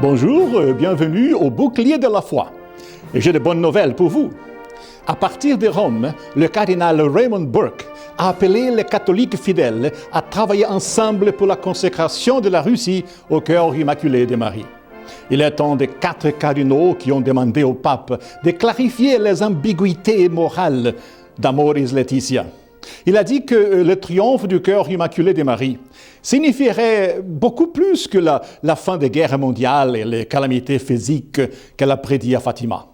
Bonjour, bienvenue au Bouclier de la foi. Et j'ai de bonnes nouvelles pour vous. À partir de Rome, le cardinal Raymond Burke a appelé les catholiques fidèles à travailler ensemble pour la consécration de la Russie au cœur immaculé de Marie. Il est un des 4 cardinaux qui ont demandé au pape de clarifier les ambiguïtés morales d'Amoris Laetitia. Il a dit que le triomphe du cœur immaculé de Marie signifierait beaucoup plus que la fin des guerres mondiales et les calamités physiques qu'elle a prédit à Fatima.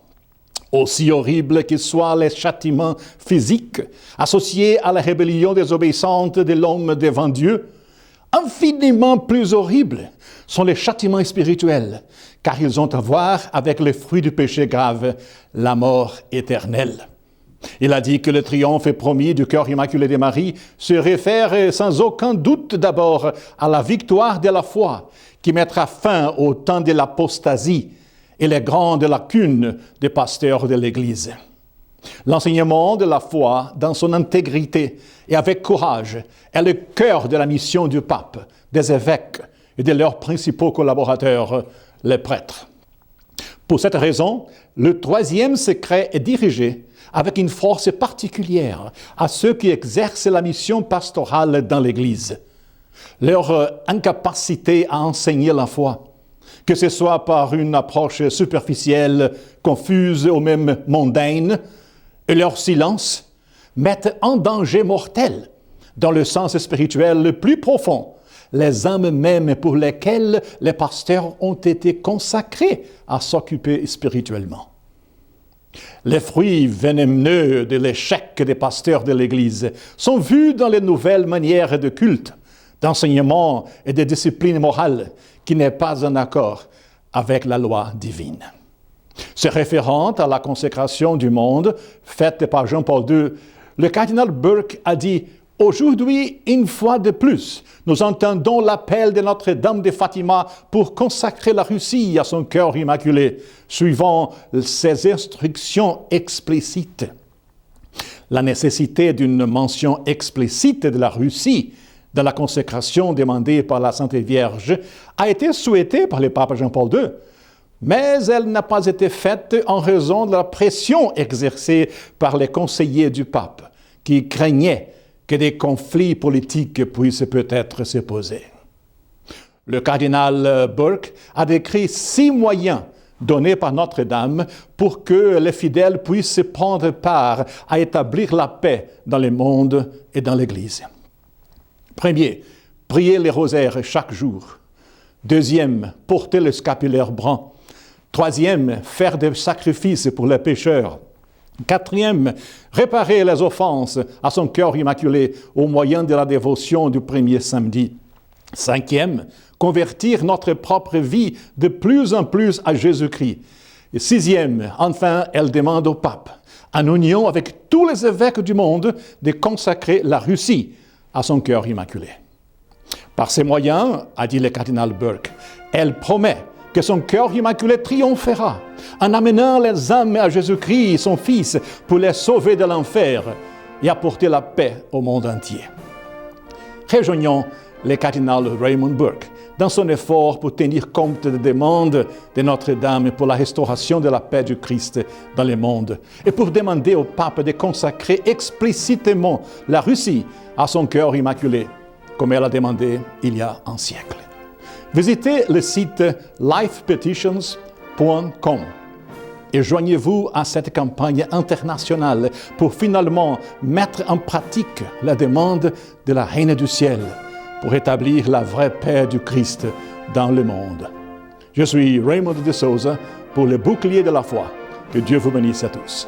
Aussi horribles qu'ils soient les châtiments physiques associés à la rébellion désobéissante de l'homme devant Dieu, infiniment plus horribles sont les châtiments spirituels, car ils ont à voir avec le fruit du péché grave, la mort éternelle. Il a dit que le triomphe promis du cœur immaculé de Marie se réfère sans aucun doute d'abord à la victoire de la foi qui mettra fin au temps de l'apostasie et les grandes lacunes des pasteurs de l'Église. L'enseignement de la foi dans son intégrité et avec courage est le cœur de la mission du pape, des évêques et de leurs principaux collaborateurs, les prêtres. Pour cette raison, le 3e secret est dirigé avec une force particulière à ceux qui exercent la mission pastorale dans l'Église. Leur incapacité à enseigner la foi, que ce soit par une approche superficielle, confuse ou même mondaine, et leur silence mettent en danger mortel, dans le sens spirituel le plus profond, les âmes mêmes pour lesquelles les pasteurs ont été consacrés à s'occuper spirituellement. Les fruits venimeux de l'échec des pasteurs de l'Église sont vus dans les nouvelles manières de culte, d'enseignement et de discipline morale qui n'est pas en accord avec la loi divine. Se référant à la consécration du monde faite par Jean-Paul II, le cardinal Burke a dit « Aujourd'hui, une fois de plus, nous entendons l'appel de Notre-Dame de Fatima pour consacrer la Russie à son cœur immaculé, suivant ses instructions explicites. » La nécessité d'une mention explicite de la Russie dans la consécration demandée par la Sainte Vierge a été souhaitée par le pape Jean-Paul II, mais elle n'a pas été faite en raison de la pression exercée par les conseillers du pape, qui craignaient que des conflits politiques puissent peut-être se poser. Le cardinal Burke a décrit 6 moyens donnés par Notre-Dame pour que les fidèles puissent prendre part à établir la paix dans le monde et dans l'Église. Premier, prier les rosaires chaque jour. 2e, porter le scapulaire brun. 3e, faire des sacrifices pour les pécheurs. 4e, réparer les offenses à son cœur immaculé au moyen de la dévotion du premier samedi. 5e, convertir notre propre vie de plus en plus à Jésus-Christ. Et 6e, enfin, elle demande au pape, en union avec tous les évêques du monde, de consacrer la Russie à son cœur immaculé. Par ces moyens, a dit le cardinal Burke, elle promet que son cœur immaculé triomphera en amenant les âmes à Jésus-Christ, son Fils, pour les sauver de l'enfer et apporter la paix au monde entier. Rejoignons le cardinal Raymond Burke dans son effort pour tenir compte des demandes de Notre-Dame pour la restauration de la paix du Christ dans le monde et pour demander au pape de consacrer explicitement la Russie à son cœur immaculé, comme elle a demandé il y a un siècle. Visitez le site lifepetitions.com et joignez-vous à cette campagne internationale pour finalement mettre en pratique la demande de la Reine du Ciel pour établir la vraie paix du Christ dans le monde. Je suis Raymond de Souza pour le Bouclier de la foi. Que Dieu vous bénisse à tous.